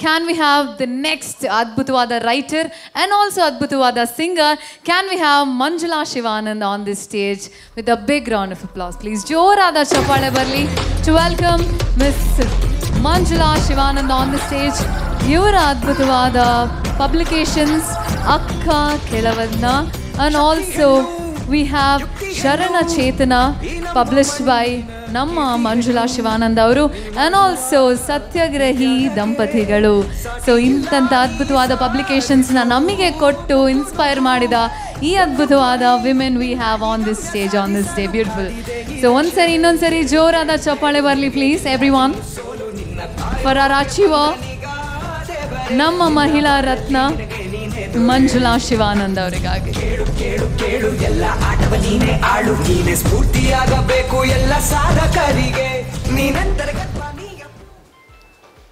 Can we have the next Adbhutavada writer and also Adbhutavada singer? Can we have Manjula Shivanand on this stage with a big round of applause, please? Jorada Chapale Barli to welcome Miss Manjula Shivanand on the stage. Yura Adbhutavada publications Akka Kelavadna, and also we have Sharana Chetana, published by Namma Manjula Shivanand avaru, and also Satyagrahi Dampatigalu. So intanta adbhutavada publications na namige kottu inspire madida ee adbhutavada women we have on this stage on this day. Beautiful. So once innond sari jorada chappale barli please everyone for our achiever Namma Mahila Ratna Manjula Shivanand ಅವರಿಗಾಗಿ.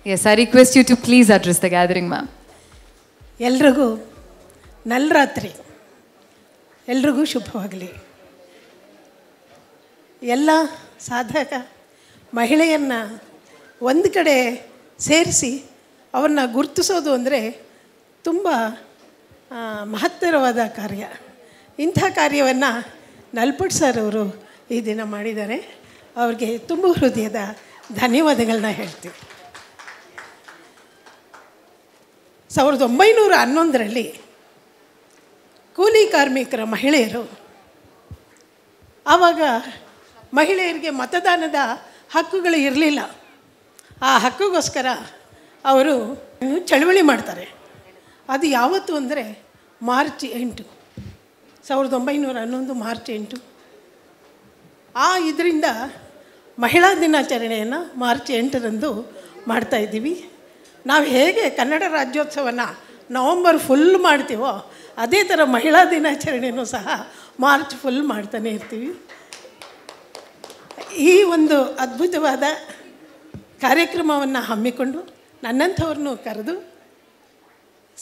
Yes, I request you to please address the gathering, ma'am. ಎಲ್ರಿಗೂ ನಲ್ರಾತ್ರಿ, ಎಲ್ರಿಗೂ ಶುಭವಾಗಲಿ. ಎಲ್ಲ ಸಾಧಕ ಮಹಿಳೆಯನ್ನು ಒಂದು ಕಡೆ ಸೇರಿಸಿ ಅವ್ರನ್ನ ಗುರುತಿಸೋದು ಅಂದರೆ ತುಂಬ ಮಹತ್ತರವಾದ ಕಾರ್ಯ. ಇಂಥ ಕಾರ್ಯವನ್ನು ನಲ್ಪಟ್ ಸರ್ ಅವರು ಈ ದಿನ ಮಾಡಿದ್ದಾರೆ. ಅವ್ರಿಗೆ ತುಂಬ ಹೃದಯದ ಧನ್ಯವಾದಗಳನ್ನ ಹೇಳ್ತೀವಿ. 1911ರಲ್ಲಿ ಕೂಲಿ ಕಾರ್ಮಿಕರ ಮಹಿಳೆಯರು, ಆವಾಗ ಮಹಿಳೆಯರಿಗೆ ಮತದಾನದ ಹಕ್ಕುಗಳು ಇರಲಿಲ್ಲ. ಆ ಹಕ್ಕುಗೋಸ್ಕರ ಅವರು ಚಳವಳಿ ಮಾಡ್ತಾರೆ. ಅದು ಯಾವತ್ತು ಅಂದರೆ ಮಾರ್ಚ್ 8, 1911 ಮಾರ್ಚ್ 8. ಇದರಿಂದ ಮಹಿಳಾ ದಿನಾಚರಣೆಯನ್ನು ಮಾರ್ಚ್ 8ರಂದು ಮಾಡ್ತಾಯಿದ್ದೀವಿ. ನಾವು ಹೇಗೆ ಕನ್ನಡ ರಾಜ್ಯೋತ್ಸವನ ನವಂಬರ್ ಫುಲ್ ಮಾಡ್ತೀವೋ ಅದೇ ಥರ ಮಹಿಳಾ ದಿನಾಚರಣೆಯೂ ಸಹ ಮಾರ್ಚ್ ಫುಲ್ ಮಾಡ್ತಾನೆ ಇರ್ತೀವಿ. ಈ ಒಂದು ಅದ್ಭುತವಾದ ಕಾರ್ಯಕ್ರಮವನ್ನು ಹಮ್ಮಿಕೊಂಡು ನನ್ನಂಥವ್ರನ್ನೂ ಕರೆದು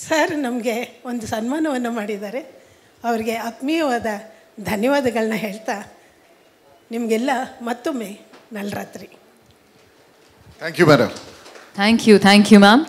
ಸರ್ ನಮಗೆ ಒಂದು ಸನ್ಮಾನವನ್ನು ಮಾಡಿದ್ದಾರೆ. ಅವರಿಗೆ ಆತ್ಮೀಯವಾದ ಧನ್ಯವಾದಗಳನ್ನ ಹೇಳ್ತಾ ನಿಮಗೆಲ್ಲ ಮತ್ತೊಮ್ಮೆ ನಲ್ರಾತ್ರಿ. Thank you madam. Thank you, ma'am.